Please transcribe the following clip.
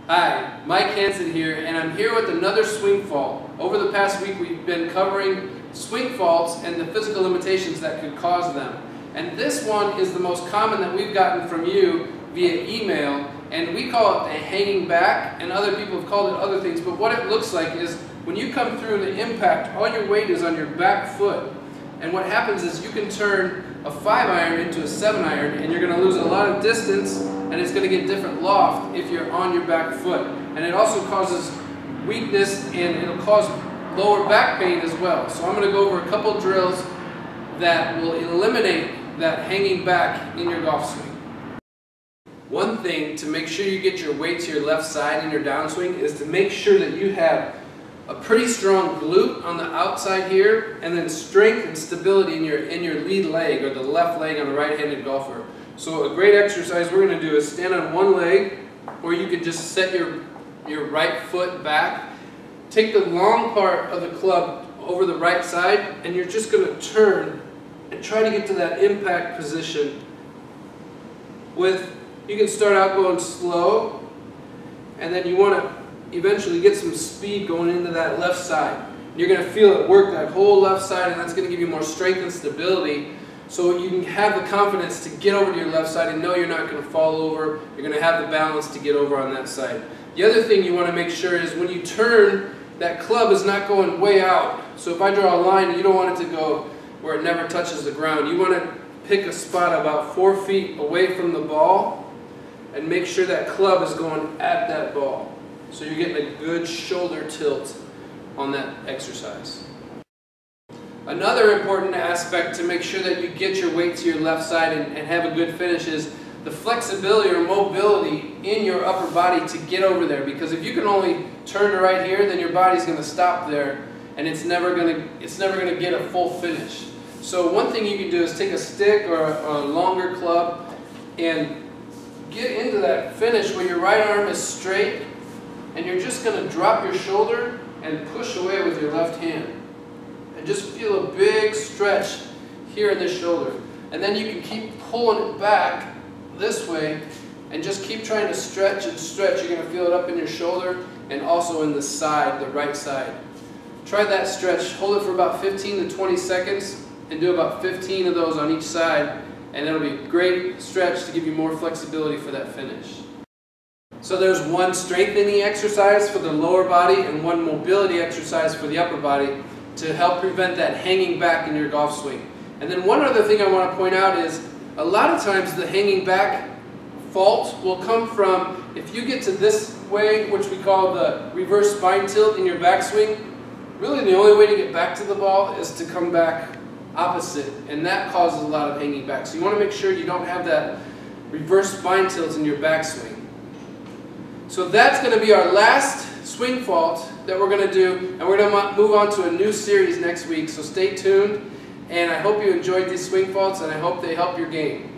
Hi, Mike Hansen here, and I'm here with another swing fault. Over the past week we've been covering swing faults and the physical limitations that could cause them. And this one is the most common that we've gotten from you via email, and we call it a hanging back, and other people have called it other things, but what it looks like is when you come through the impact, all your weight is on your back foot. And what happens is you can turn a 5-iron into a 7-iron, and you're going to lose a lot of distance, and it's going to get different loft if you're on your back foot. And it also causes weakness, and it'll cause lower back pain as well. So I'm going to go over a couple drills that will eliminate that hanging back in your golf swing. One thing to make sure you get your weight to your left side in your downswing is to make sure that you have a pretty strong glute on the outside here, and then strength and stability in your lead leg, or the left leg on the right-handed golfer. So a great exercise we're going to do is stand on one leg, or you could just set your right foot back. Take the long part of the club over the right side, and you're just going to turn and try to get to that impact position. You can start out going slow, and then you want to eventually get some speed going into that left side. You're going to feel it work that whole left side, and that's going to give you more strength and stability, so you can have the confidence to get over to your left side and know you're not going to fall over. You're going to have the balance to get over on that side. The other thing you want to make sure is when you turn, that club is not going way out. So if I draw a line, you don't want it to go where it never touches the ground. You want to pick a spot about 4 feet away from the ball and make sure that club is going at that ball. So you're getting a good shoulder tilt on that exercise. Another important aspect to make sure that you get your weight to your left side and have a good finish is the flexibility or mobility in your upper body to get over there. Because if you can only turn to right here, then your body's going to stop there, and it's never going to get a full finish. So one thing you can do is take a stick or a longer club and get into that finish where your right arm is straight, and you're just going to drop your shoulder and push away with your left hand. And just feel a big stretch here in this shoulder. And then you can keep pulling it back this way and just keep trying to stretch and stretch. You're going to feel it up in your shoulder and also in the side, the right side. Try that stretch. Hold it for about 15 to 20 seconds and do about 15 of those on each side. And it'll be a great stretch to give you more flexibility for that finish. So there's one strengthening exercise for the lower body and one mobility exercise for the upper body to help prevent that hanging back in your golf swing. And then one other thing I want to point out is a lot of times the hanging back fault will come from if you get to this way, which we call the reverse spine tilt in your backswing. Really the only way to get back to the ball is to come back opposite, and that causes a lot of hanging back. So you want to make sure you don't have that reverse spine tilt in your backswing. So that's going to be our last swing fault that we're going to do, and we're going to move on to a new series next week. So stay tuned, and I hope you enjoyed these swing faults, and I hope they help your game.